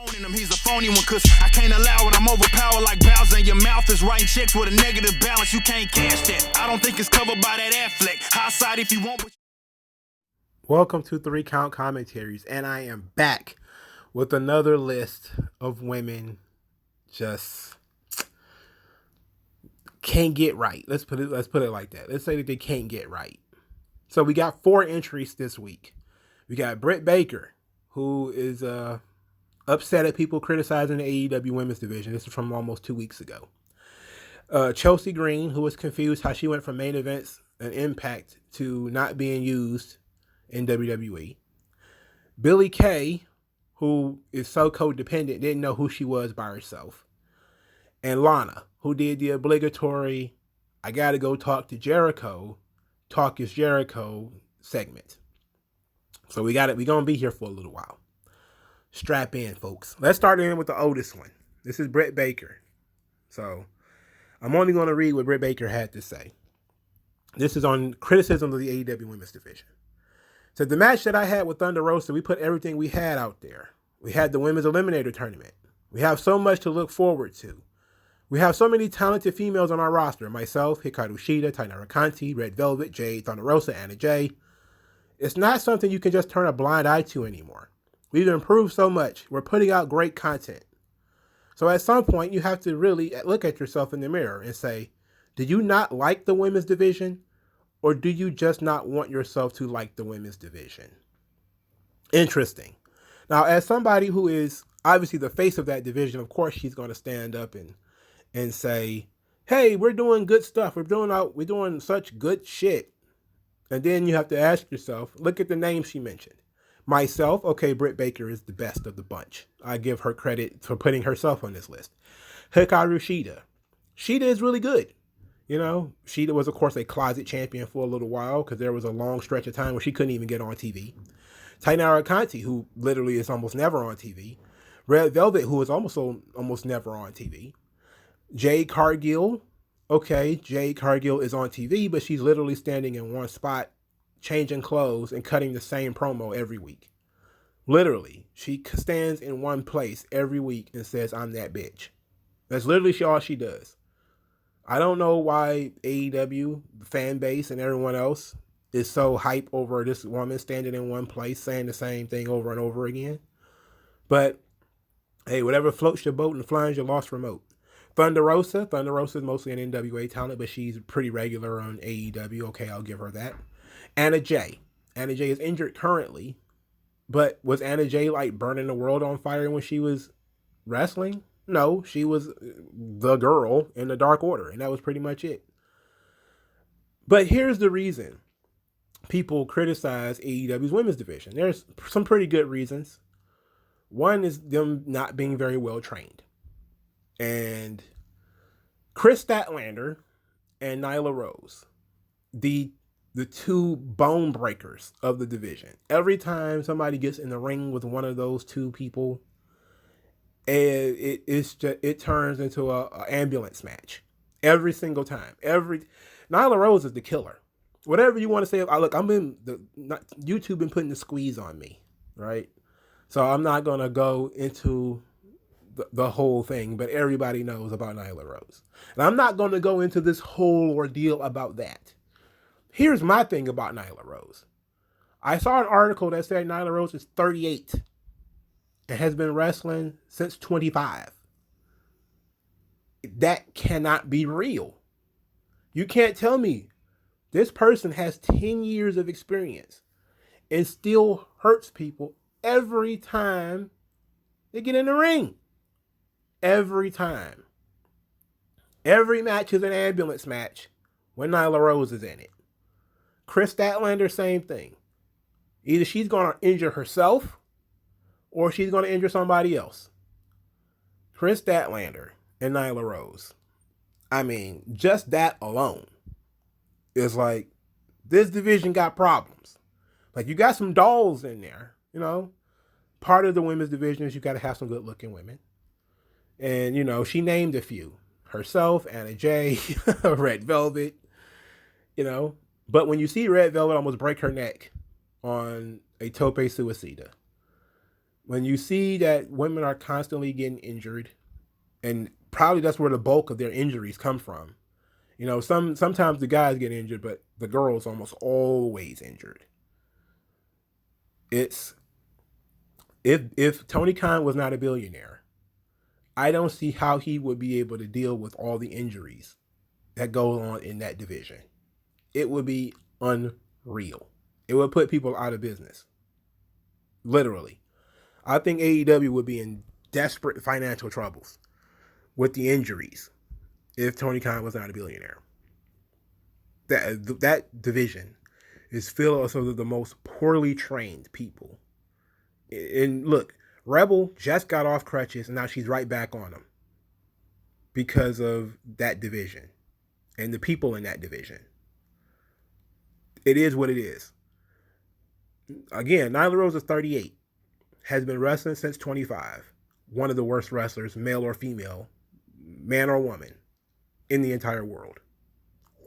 Owning him, he's a phony one, cause I can't allow it. I'm overpowered like Bowser, and your mouth is writing checks with a negative balance. You can't cash that. I don't think it's covered by that Affleck. High side if you want. Welcome to 3 Count Commentaries, and I am back with another list of women just can't get right. Let's put it like that. Let's say that they can't get right. So we got 4 entries this week. We got Britt Baker, who is upset at people criticizing the AEW women's division. This is from almost 2 weeks ago. Chelsea Green, who was confused how she went from main events and Impact to not being used in WWE. Billie Kay, who is so codependent, didn't know who she was by herself. And Lana, who did the obligatory, I gotta go talk to Jericho, Talk is Jericho segment. So we're gonna be here for a little while. Strap in, folks. Let's start in with the oldest one. This is Britt Baker. So I'm only gonna read what Britt Baker had to say. This is on criticism of the AEW women's division. So the match that I had with Thunder Rosa, we put everything we had out there. We had the women's eliminator tournament. We have so much to look forward to. We have so many talented females on our roster. Myself, Hikaru Shida, Tainara Kanti, Red Velvet, Jade, Thunder Rosa, Anna Jay. It's not something you can just turn a blind eye to anymore. We've improved so much. We're putting out great content. So at some point, you have to really look at yourself in the mirror and say, do you not like the women's division? Or do you just not want yourself to like the women's division? Interesting. Now, as somebody who is obviously the face of that division, of course, she's going to stand up and say, hey, we're doing good stuff. We're doing such good shit. And then you have to ask yourself, look at the names she mentioned. Myself, okay, Britt Baker is the best of the bunch. I give her credit for putting herself on this list. Hikaru Shida. Shida is really good. You know, Shida was, of course, a closet champion for a little while because there was a long stretch of time where she couldn't even get on TV. Tainara Kanti, who literally is almost never on TV. Red Velvet, who is almost never on TV. Jade Cargill. Okay, Jade Cargill is on TV, but she's literally standing in one spot, changing clothes and cutting the same promo every week. Literally, she stands in one place every week and says, I'm that bitch. That's literally all she does. I don't know why AEW, the fan base, and everyone else is so hype over this woman standing in one place saying the same thing over and over again. But, hey, whatever floats your boat and flies your lost remote. Thunder Rosa is mostly an NWA talent, but she's pretty regular on AEW. Okay, I'll give her that. Anna Jay. Anna Jay is injured currently, but was Anna Jay like burning the world on fire when she was wrestling? No, she was the girl in the Dark Order, and that was pretty much it. But here's the reason people criticize AEW's women's division. There's some pretty good reasons. One is them not being very well trained. And Chris Statlander and Nyla Rose, the two bone breakers of the division. Every time somebody gets in the ring with one of those two people, it turns into a ambulance match every single time. Nyla Rose is the killer. Whatever you want to say, YouTube been putting the squeeze on me, right? So I'm not gonna go into the whole thing, but everybody knows about Nyla Rose, and I'm not gonna go into this whole ordeal about that. Here's my thing about Nyla Rose. I saw an article that said Nyla Rose is 38. And has been wrestling since 25. That cannot be real. You can't tell me this person has 10 years of experience and still hurts people every time they get in the ring. Every time. Every match is an ambulance match when Nyla Rose is in it. Chris Statlander, same thing. Either she's going to injure herself or she's going to injure somebody else. Chris Statlander and Nyla Rose. I mean, just that alone is like, this division got problems. Like, you got some dolls in there, you know. Part of the women's division is you got to have some good-looking women. And, you know, she named a few. Herself, Anna Jay, Red Velvet, you know. But when you see Red Velvet almost break her neck on a tope suicida, When you see that women are constantly getting injured, and probably that's where the bulk of their injuries come from. You know, sometimes the guys get injured, but the girls almost always injured. It's if Tony Khan was not a billionaire, I don't see how he would be able to deal with all the injuries that go on in that division. It would be unreal. It would put people out of business. Literally. I think AEW would be in desperate financial troubles with the injuries if Tony Khan was not a billionaire. That division is filled with some of the most poorly trained people. And look, Rebel just got off crutches and now she's right back on them because of that division and the people in that division. It is what it is. Again, Nyla Rose is 38, has been wrestling since 25. One of the worst wrestlers, male or female, man or woman, in the entire world.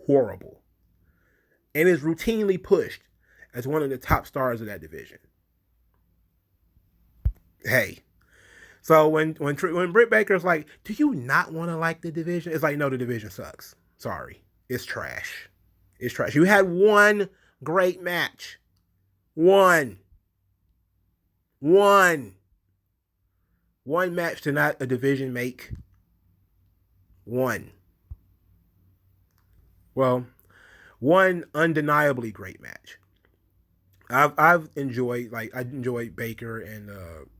Horrible. And is routinely pushed as one of the top stars of that division. Hey. So when Britt Baker's like, do you not want to like the division? It's like, no, the division sucks. Sorry. It's trash. It's trash. You had one great match. One match to not a division make. One. Well, one undeniably great match. I've enjoyed, I enjoyed Baker and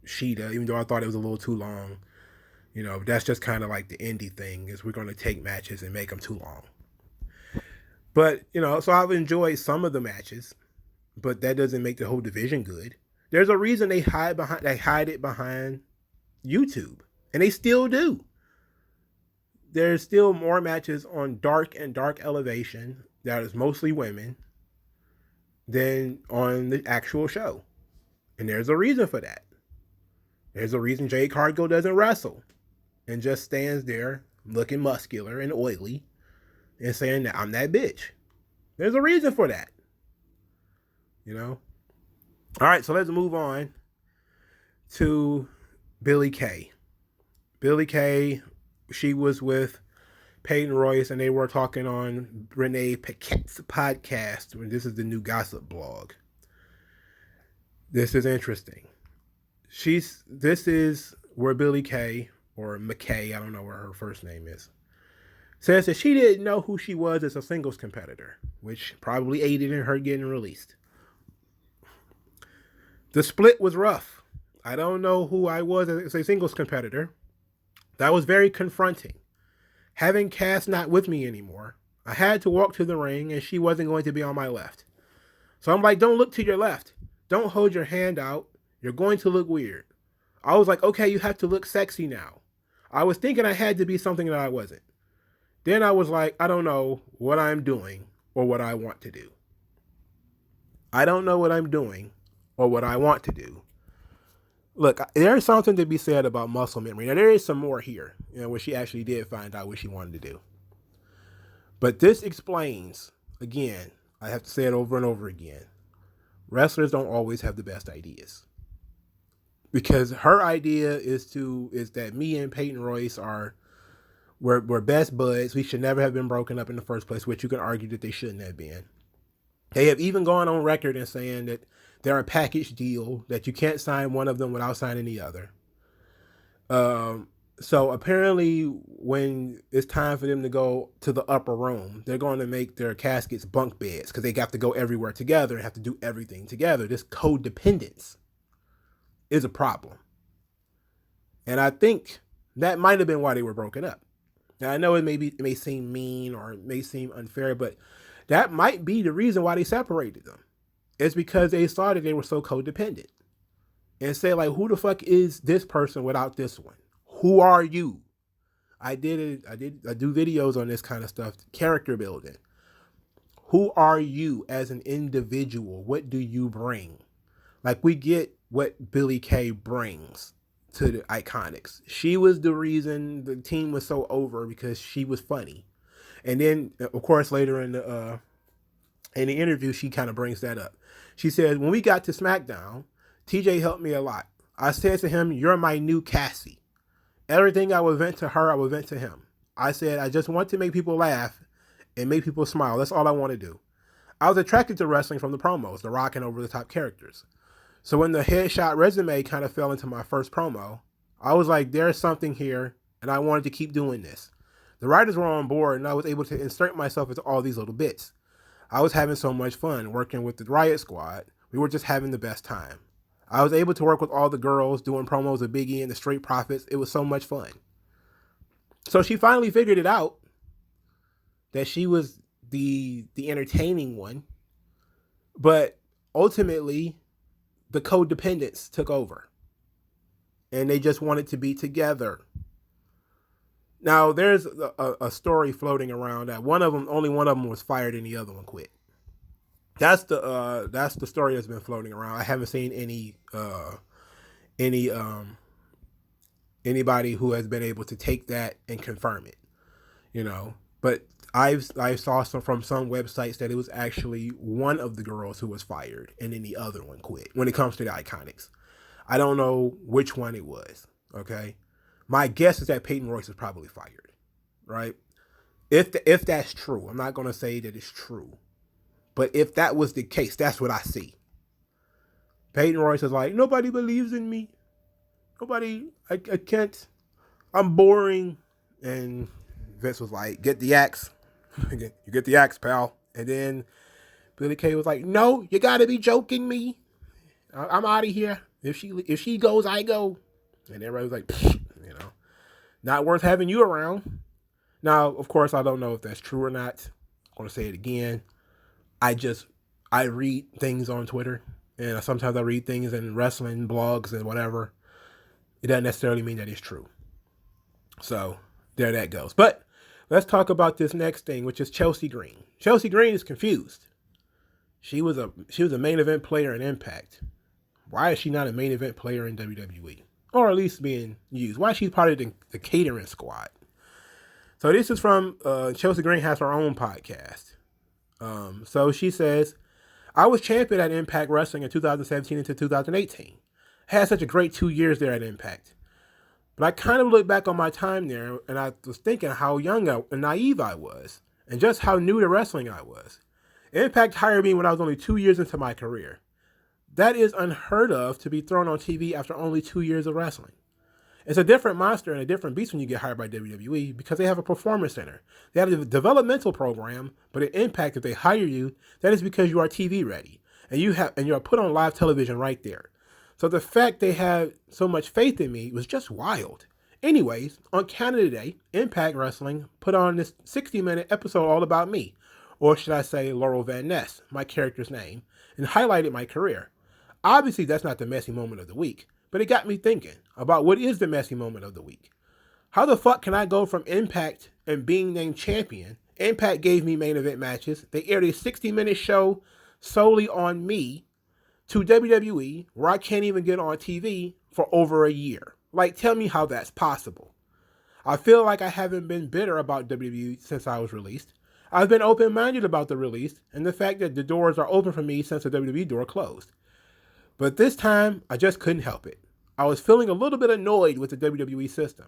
Sheeta, even though I thought it was a little too long. You know, that's just kind of like the indie thing, is we're going to take matches and make them too long. But, you know, so I've enjoyed some of the matches, but that doesn't make the whole division good. There's a reason they hide it behind YouTube, and they still do. There's still more matches on Dark and Dark Elevation that is mostly women than on the actual show. And there's a reason for that. There's a reason Jade Cargill doesn't wrestle and just stands there looking muscular and oily and saying that I'm that bitch. There's a reason for that. You know? All right, so let's move on to Billie Kay. Billie Kay, she was with Peyton Royce, and they were talking on Renee Paquette's podcast. This is the new gossip blog. This is interesting. This is where Billie Kay, or McKay, I don't know what her first name is, says that she didn't know who she was as a singles competitor, which probably aided in her getting released. The split was rough. I don't know who I was as a singles competitor. That was very confronting. Having Cass not with me anymore, I had to walk to the ring and she wasn't going to be on my left. So I'm like, don't look to your left. Don't hold your hand out. You're going to look weird. I was like, okay, you have to look sexy now. I was thinking I had to be something that I wasn't. Then I was like, I don't know what I'm doing or what I want to do. I don't know what I'm doing or what I want to do. Look, there is something to be said about muscle memory. Now, there is some more here, you know, where she actually did find out what she wanted to do. But this explains, again, I have to say it over and over again, wrestlers don't always have the best ideas. Because her idea is that me and Peyton Royce we're best buds. We should never have been broken up in the first place, which you can argue that they shouldn't have been. They have even gone on record and saying that they're a package deal, that you can't sign one of them without signing the other. So apparently when it's time for them to go to the upper room, they're going to make their caskets bunk beds because they have to go everywhere together and have to do everything together. This codependence is a problem. And I think that might have been why they were broken up. Now, I know it may seem mean or it may seem unfair, but that might be the reason why they separated them. It's because they saw that they were so codependent. And say, like, who the fuck is this person without this one? Who are you? I do videos on this kind of stuff, character building. Who are you as an individual? What do you bring? Like, we get what Billie Kay brings to the Iconics. She was the reason the team was so over because she was funny. And then, of course, later in the interview, she kind of brings that up. She said, when we got to SmackDown, TJ helped me a lot. I said to him, "You're my new Cassie." Everything I would vent to her, I would vent to him. I said, I just want to make people laugh and make people smile. That's all I want to do. I was attracted to wrestling from the promos, the rock and over-the-top characters. So when the headshot resume kind of fell into my first promo, I was like, there's something here, and I wanted to keep doing this. The writers were on board, and I was able to insert myself into all these little bits. I was having so much fun working with the Riot Squad. We were just having the best time. I was able to work with all the girls doing promos of Biggie and the Street Profits. It was so much fun. So she finally figured it out that she was the entertaining one. But ultimately, the codependence took over. And they just wanted to be together. Now, there's a story floating around that only one of them was fired and the other one quit. That's the story that's been floating around. I haven't seen anybody who has been able to take that and confirm it, But I saw from some websites that it was actually one of the girls who was fired and then the other one quit. When it comes to the Iconics, I don't know which one it was. Okay, my guess is that Peyton Royce is probably fired, right? If that's true, I'm not going to say that it's true. But if that was the case, that's what I see. Peyton Royce is like, nobody believes in me. I can't. I'm boring. And Vince was like, get the axe. You get the axe, pal. And then Billy Kay was like, no, you got to be joking me. I'm out of here. If she goes, I go. And everybody was like, not worth having you around. Now, of course, I don't know if that's true or not. I'm going to say it again. I read things on Twitter, and sometimes I read things in wrestling blogs and whatever. It doesn't necessarily mean that it's true. So there that goes. But let's talk about this next thing, which is Chelsea Green. Chelsea Green is confused. She was a main event player in Impact. Why is she not a main event player in WWE? Or at least being used? Why is she part of the catering squad? So this is from Chelsea Green has her own podcast. So she says, I was champion at Impact Wrestling in 2017 into 2018. I had such a great 2 years there at Impact. But I kind of look back on my time there, and I was thinking how young and naive I was, and just how new to wrestling I was. Impact hired me when I was only 2 years into my career. That is unheard of to be thrown on TV after only 2 years of wrestling. It's a different monster and a different beast when you get hired by WWE because they have a performance center. They have a developmental program, but at Impact, if they hire you, that is because you are TV ready and you are put on live television right there. So the fact they had so much faith in me was just wild. Anyways, on Canada Day, Impact Wrestling put on this 60-minute episode all about me, or should I say Laurel Van Ness, my character's name, and highlighted my career. Obviously, that's not the messy moment of the week. But it got me thinking about what is the messy moment of the week. How the fuck can I go from Impact and being named champion? Impact gave me main event matches. They aired a 60-minute show solely on me to WWE where I can't even get on TV for over a year. Like, tell me how that's possible. I feel like I haven't been bitter about WWE since I was released. I've been open-minded about the release and the fact that the doors are open for me since the WWE door closed. But this time, I just couldn't help it. I was feeling a little bit annoyed with the WWE system.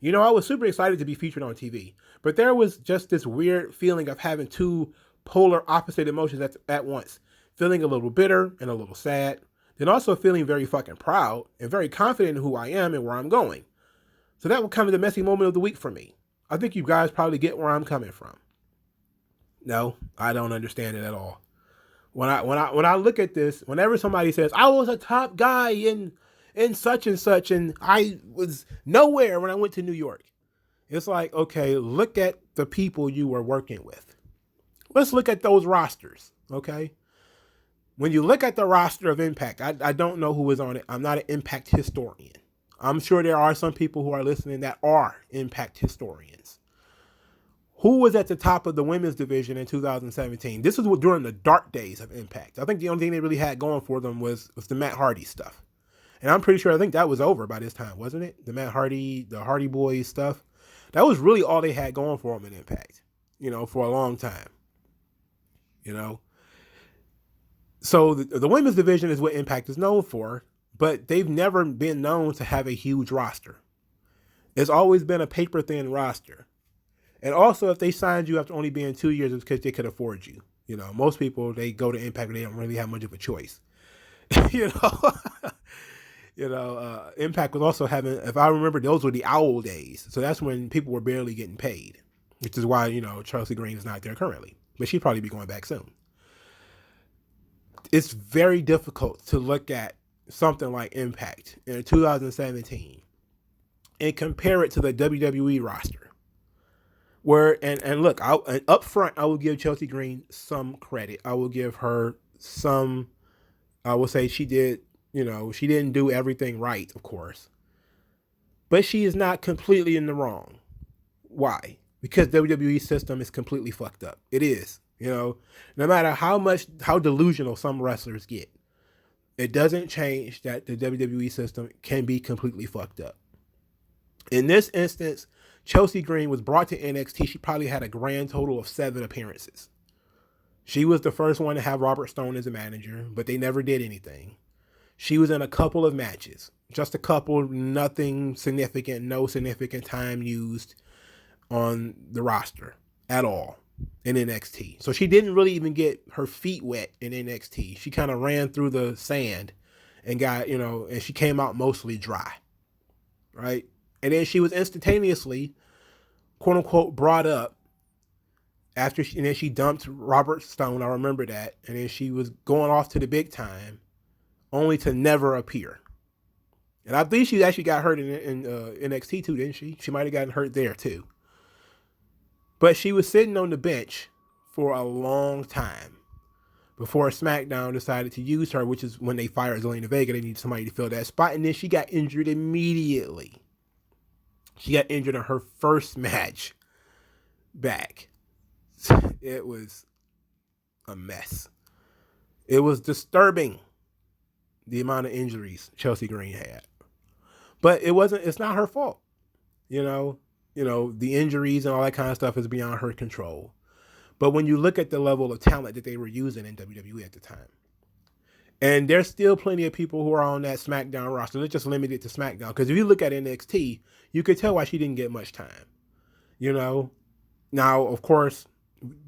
I was super excited to be featured on TV, but there was just this weird feeling of having two polar opposite emotions at once. Feeling a little bitter and a little sad, then also feeling very fucking proud and very confident in who I am and where I'm going. So that was kind of the messy moment of the week for me. I think you guys probably get where I'm coming from. No, I don't understand it at all. When I look at this, whenever somebody says, I was a top guy in such and such, and I was nowhere when I went to New York. It's like, okay, look at the people you were working with. Let's look at those rosters, okay? When you look at the roster of Impact, I don't know who is on it. I'm not an Impact historian. I'm sure there are some people who are listening that are Impact historians. Who was at the top of the women's division in 2017? This was during the dark days of Impact. I think the only thing they really had going for them was the Matt Hardy stuff. And I'm pretty sure, I think that was over by this time, wasn't it? The Matt Hardy, the Hardy Boys stuff. That was really all they had going for them in Impact, for a long time. So the women's division is what Impact is known for. but they've never been known to have a huge roster. It's always been a paper thin roster. And also, if they signed you after only being 2 years, it's because they could afford you. You know, most people, they go to Impact and they don't really have much of a choice. you know, Impact was also having, if I remember, those were the owl days. So that's when people were barely getting paid, which is why, Chelsea Green is not there currently. But she'll probably be going back soon. It's very difficult to look at something like Impact in 2017 and compare it to the WWE roster. Where and look, up front, I will give Chelsea Green some credit. I will give her some. I will say she did. She didn't do everything right, of course, but she is not completely in the wrong. Why? Because WWE system is completely fucked up. It is. No matter how delusional some wrestlers get, it doesn't change that the WWE system can be completely fucked up. In this instance, Chelsea Green was brought to NXT. She probably had a grand total of 7 appearances. She was the first one to have Robert Stone as a manager, but they never did anything. She was in a couple of matches, just a couple, nothing significant, no significant time used on the roster at all in NXT. So she didn't really even get her feet wet in NXT. She kind of ran through the sand and got, and she came out mostly dry, right? And then she was instantaneously, quote unquote, brought up and then she dumped Robert Stone. I remember that. And then she was going off to the big time, only to never appear. And I think she actually got hurt in NXT too, didn't she? She might have gotten hurt there too. But she was sitting on the bench for a long time before SmackDown decided to use her, which is when they fired Zelina Vega. They needed somebody to fill that spot. And then she got injured immediately. She got injured in her first match back. It was a mess. It was disturbing, the amount of injuries Chelsea Green had. But it's not her fault. The injuries and all that kind of stuff is beyond her control. But when you look at the level of talent that they were using in WWE at the time, and there's still plenty of people who are on that SmackDown roster. Let's just limit it to SmackDown. Because if you look at NXT, you could tell why she didn't get much time. Now, of course,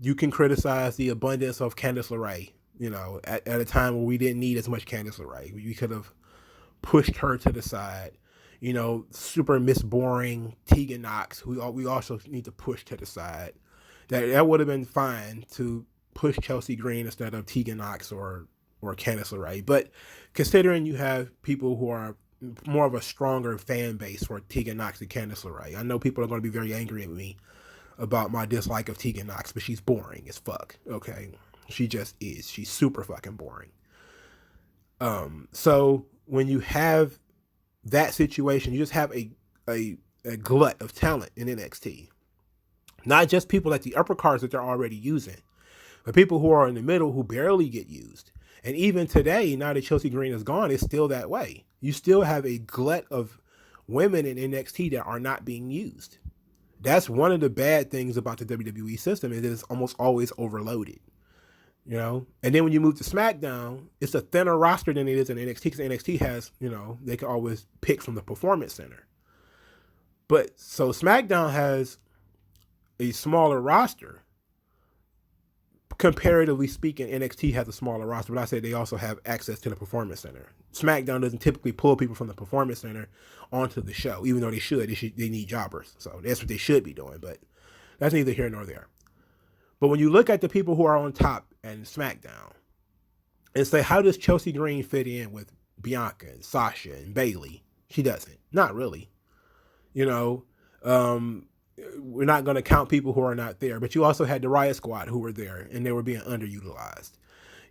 you can criticize the abundance of Candice LeRae, at a time where we didn't need as much Candice LeRae. We could have pushed her to the side. Super Miss Boring, Tegan Knox, who we also need to push to the side. That would have been fine to push Chelsea Green instead of Tegan Knox or Candice LeRae. But considering you have people who are more of a stronger fan base for Tegan Knox and Candice LeRae, I know people are going to be very angry at me about my dislike of Tegan Knox, but she's boring as fuck, okay? She just is. She's super fucking boring. So when you have that situation, you just have a glut of talent in NXT. Not just people at the upper cards that they're already using, but people who are in the middle who barely get used. And even today, now that Chelsea Green is gone, it's still that way. You still have a glut of women in NXT that are not being used. That's one of the bad things about the WWE system, is that it's almost always overloaded. And then when you move to SmackDown, it's a thinner roster than it is in NXT, because NXT has, they can always pick from the Performance Center. But so SmackDown has a smaller roster. Comparatively speaking, NXT has a smaller roster, but I said they also have access to the Performance Center. SmackDown doesn't typically pull people from the Performance Center onto the show, even though they should. They need jobbers, so that's what they should be doing, but that's neither here nor there. But when you look at the people who are on top and SmackDown and say, how does Chelsea Green fit in with Bianca and Sasha and Bayley? She doesn't. Not really. We're not going to count people who are not there, but you also had the Riot Squad who were there and they were being underutilized.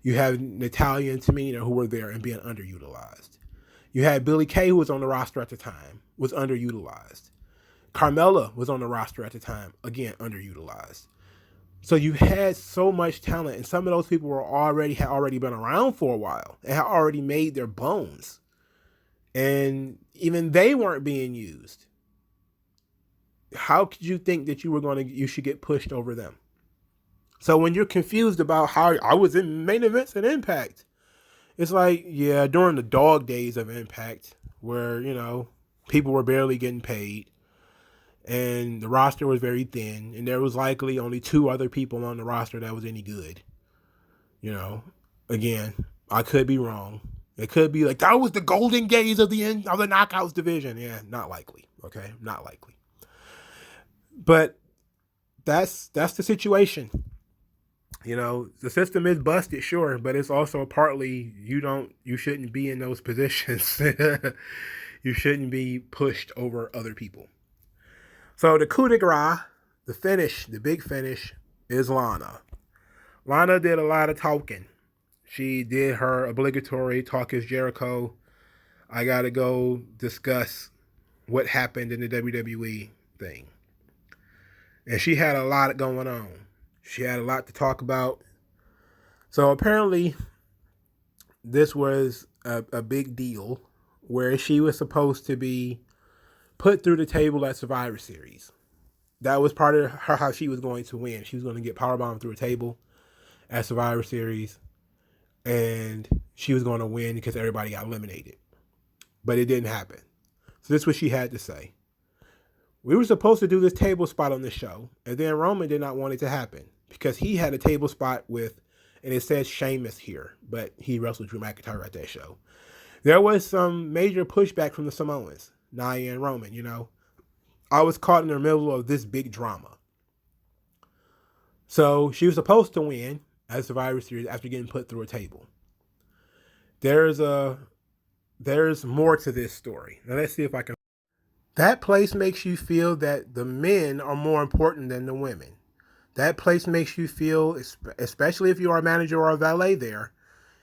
You have Natalya and Tamina who were there and being underutilized. You had Billie Kay, who was on the roster at the time, was underutilized. Carmella was on the roster at the time, again, underutilized. So you had so much talent, and some of those people had already been around for a while and had already made their bones. And even they weren't being used. How could you think that you should get pushed over them? So when you're confused about how I was in main events and Impact, It's like, yeah, during the dog days of Impact, where, you know, people were barely getting paid and the roster was very thin, and there was likely only 2 other people on the roster that was any good. You know, again, I could be wrong. It could be like that was the golden gaze of the end of the knockouts division. Yeah, not likely. Okay, not likely. But that's the situation. You know, the system is busted, sure, but it's also partly you shouldn't be in those positions. You shouldn't be pushed over other people. So the coup de grace, the finish, the big finish, is Lana. Lana did a lot of talking. She did her obligatory talk is Jericho. I gotta go discuss what happened in the WWE thing. And she had a lot going on. She had a lot to talk about. So apparently, this was a big deal where she was supposed to be put through the table at Survivor Series. That was part of her how she was going to win. She was going to get powerbombed through a table at Survivor Series, and she was going to win because everybody got eliminated. But it didn't happen. So this is what she had to say. We were supposed to do this table spot on the show, and then Roman did not want it to happen because he had a table spot with, and it says Sheamus here, but he wrestled Drew McIntyre at that show. There was some major pushback from the Samoans, Nia and Roman, you know. I was caught in the middle of this big drama. So she was supposed to win at Survivor Series after getting put through a table. There's more to this story. Now let's see if I can. That place makes you feel that the men are more important than the women. That place makes you feel, especially if you are a manager or a valet there,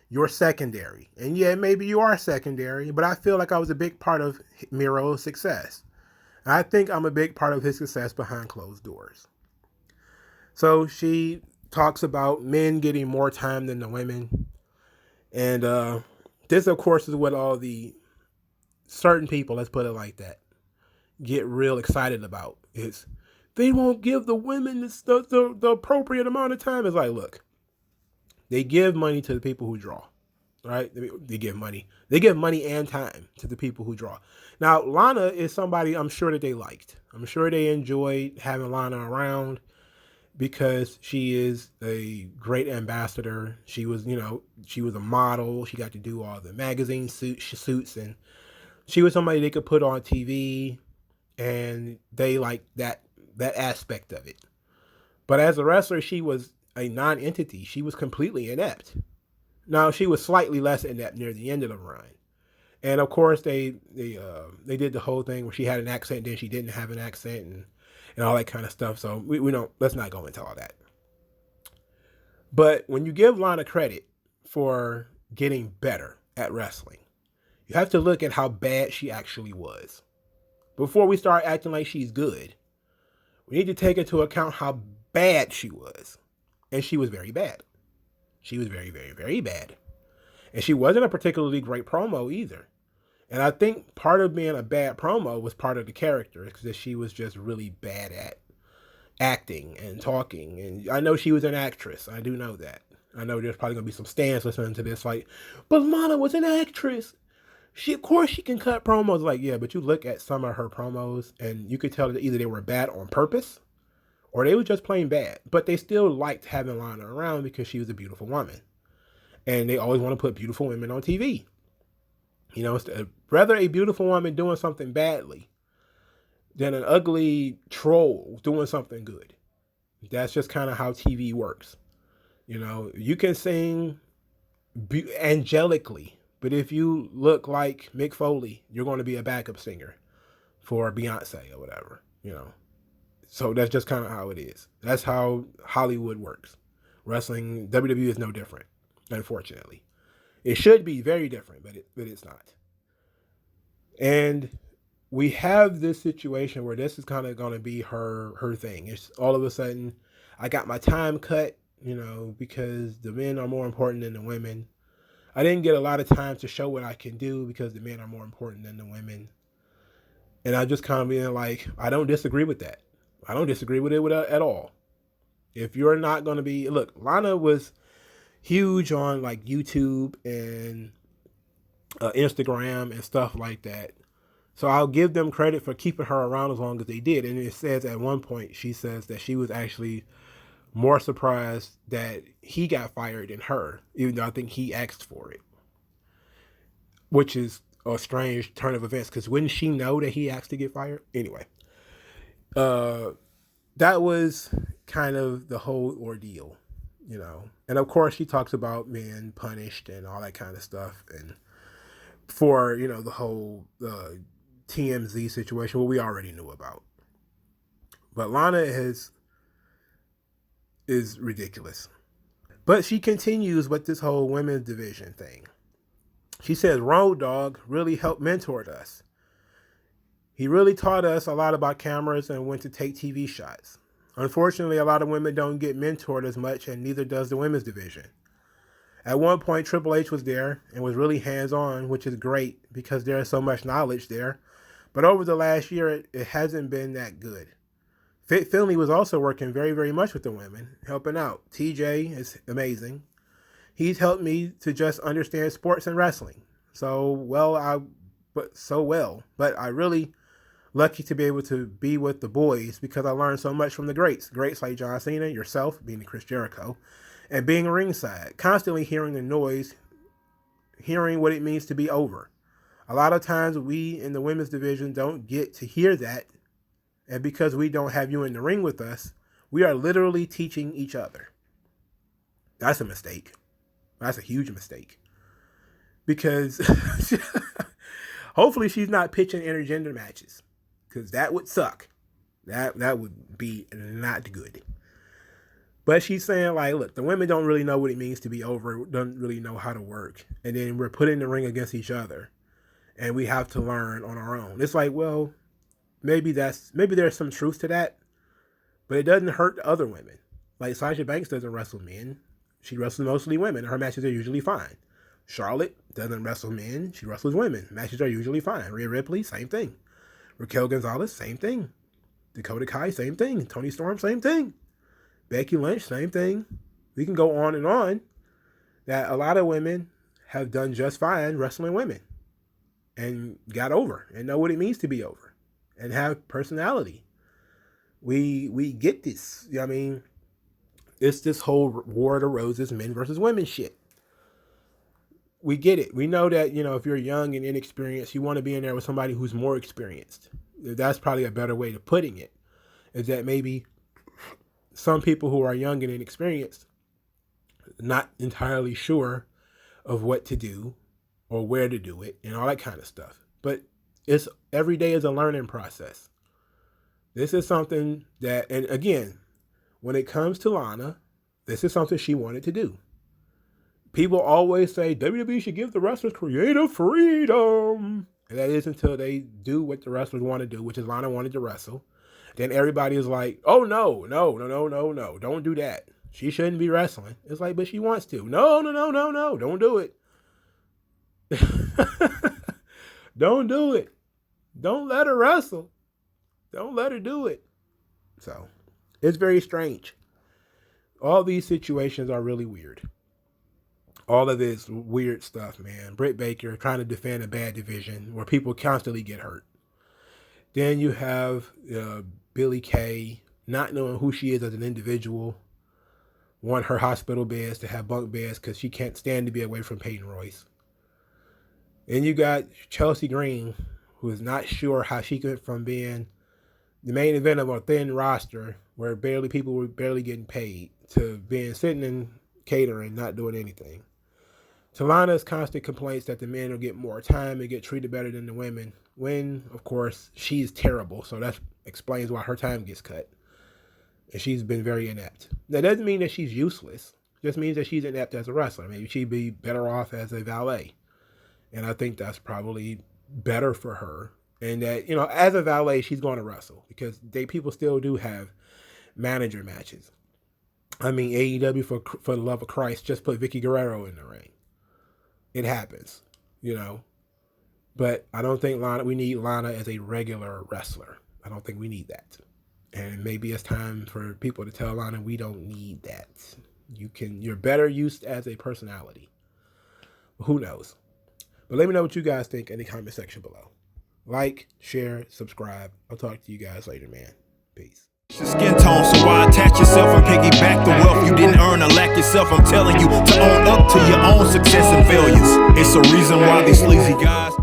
you're secondary. And yeah, maybe you are secondary, but I feel like I was a big part of Miro's success. I think I'm a big part of his success behind closed doors. So she talks about men getting more time than the women. And this, of course, is what all the certain people, let's put it like that, get real excited about. Is they won't give the women the appropriate amount of time. It's like, look, they give money to the people who draw. Right? They give money. They give money and time to the people who draw. Now, Lana is somebody I'm sure that they liked. I'm sure they enjoyed having Lana around because she is a great ambassador. She was, you know, she was a model. She got to do all the magazine suits, and she was somebody they could put on TV, and they liked that aspect of it. But as a wrestler, she was a non-entity. She was completely inept. Now, she was slightly less inept near the end of the run. And of course, they did the whole thing where she had an accent, then she didn't have an accent, and all that kind of stuff. So we don't, let's not go into all that. But when you give Lana credit for getting better at wrestling, you have to look at how bad she actually was. Before we start acting like she's good, we need to take into account how bad she was. And she was very bad. She was very, very, very bad. And she wasn't a particularly great promo either. And I think part of being a bad promo was part of the character, because she was just really bad at acting and talking. And I know she was an actress. I do know that. I know there's probably going to be some stands listening to this like, but Lana was an actress. Of course she can cut promos. Like, yeah, but you look at some of her promos and you could tell that either they were bad on purpose or they were just plain bad. But they still liked having Lana around because she was a beautiful woman. And they always want to put beautiful women on TV. You know, it's rather a beautiful woman doing something badly than an ugly troll doing something good. That's just kind of how TV works. You know, you can sing angelically, but if you look like Mick Foley, you're going to be a backup singer for Beyonce or whatever, you know. So that's just kind of how it is. That's how Hollywood works. Wrestling, WWE is no different, unfortunately. It should be very different, but it's not. And we have this situation where this is kind of going to be her thing. It's all of a sudden, I got my time cut, you know, because the men are more important than the women. I didn't get a lot of time to show what I can do because the men are more important than the women. And I just kind of being like, I don't disagree with that. I don't disagree with it at all. If you're not going to be, look, Lana was, huge on like YouTube and Instagram and stuff like that. So I'll give them credit for keeping her around as long as they did. And it says at one point, she says that she was actually more surprised that he got fired than her, even though I think he asked for it, which is a strange turn of events, because wouldn't she know that he asked to get fired? Anyway, that was kind of the whole ordeal, you know. And of course, she talks about being punished and all that kind of stuff. And for, you know, the whole TMZ situation, what we already knew about. But Lana is ridiculous. But she continues with this whole women's division thing. She says Road Dogg really helped mentor us. He really taught us a lot about cameras and when to take TV shots. Unfortunately, a lot of women don't get mentored as much, and neither does the women's division. At one point, Triple H was there and was really hands-on, which is great because there is so much knowledge there. But over the last year, it hasn't been that good. Fit Finley was also working very, very much with the women, helping out. TJ is amazing. He's helped me to just understand sports and wrestling. But I really lucky to be able to be with the boys because I learned so much from the greats. Greats like John Cena, yourself, being Chris Jericho, and being ringside, constantly hearing the noise, hearing what it means to be over. A lot of times we in the women's division don't get to hear that. And because we don't have you in the ring with us, we are literally teaching each other. That's a mistake. That's a huge mistake. Because hopefully she's not pitching intergender matches. Because that would suck. That would be not good. But she's saying, like, look, the women don't really know what it means to be over, don't really know how to work. And then we're put in the ring against each other. And we have to learn on our own. It's like, well, maybe there's some truth to that. But it doesn't hurt the other women. Like, Sasha Banks doesn't wrestle men. She wrestles mostly women. Her matches are usually fine. Charlotte doesn't wrestle men. She wrestles women. Matches are usually fine. Rhea Ripley, same thing. Raquel Gonzalez, same thing. Dakota Kai, same thing. Toni Storm, same thing. Becky Lynch, same thing. We can go on and on. That a lot of women have done just fine wrestling women. And got over. And know what it means to be over. And have personality. We get this. I mean, it's this whole War of the Roses, men versus women shit. We get it. We know that, you know, if you're young and inexperienced, you want to be in there with somebody who's more experienced. That's probably a better way of putting it. Is that maybe some people who are young and inexperienced, not entirely sure of what to do or where to do it and all that kind of stuff. But it's every day is a learning process. This is something that, and again, when it comes to Lana, this is something she wanted to do. People always say WWE should give the wrestlers creative freedom. And that is until they do what the wrestlers want to do, which is Lana wanted to wrestle. Then everybody is like, oh, no, don't do that. She shouldn't be wrestling. It's like, but she wants to. No, don't do it. Don't do it. Don't let her wrestle. Don't let her do it. So, it's very strange. All these situations are really weird. All of this weird stuff, man. Britt Baker trying to defend a bad division where people constantly get hurt. Then you have Billie Kay not knowing who she is as an individual. Want her hospital beds to have bunk beds because she can't stand to be away from Peyton Royce. And you got Chelsea Green, who is not sure how she went from being the main event of a thin roster where people were barely getting paid to being sitting in catering, not doing anything. To Lana's constant complaints that the men will get more time and get treated better than the women, when, of course, she's terrible. So that explains why her time gets cut. And she's been very inept. That doesn't mean that she's useless. It just means that she's inept as a wrestler. Maybe she'd be better off as a valet. And I think that's probably better for her. And that, you know, as a valet, she's going to wrestle. Because people still do have manager matches. I mean, AEW, for the love of Christ, just put Vicky Guerrero in the ring. It happens, you know. But I don't think we need Lana as a regular wrestler. I don't think we need that. And maybe it's time for people to tell Lana we don't need that. You're better used as a personality. Who knows? But let me know what you guys think in the comment section below. Like, share, subscribe. I'll talk to you guys later, man. Peace. Skin tone, so why attach yourself and piggyback the wealth you didn't earn or lack yourself? I'm telling you to own up to your own success and failures. It's a reason why these sleazy guys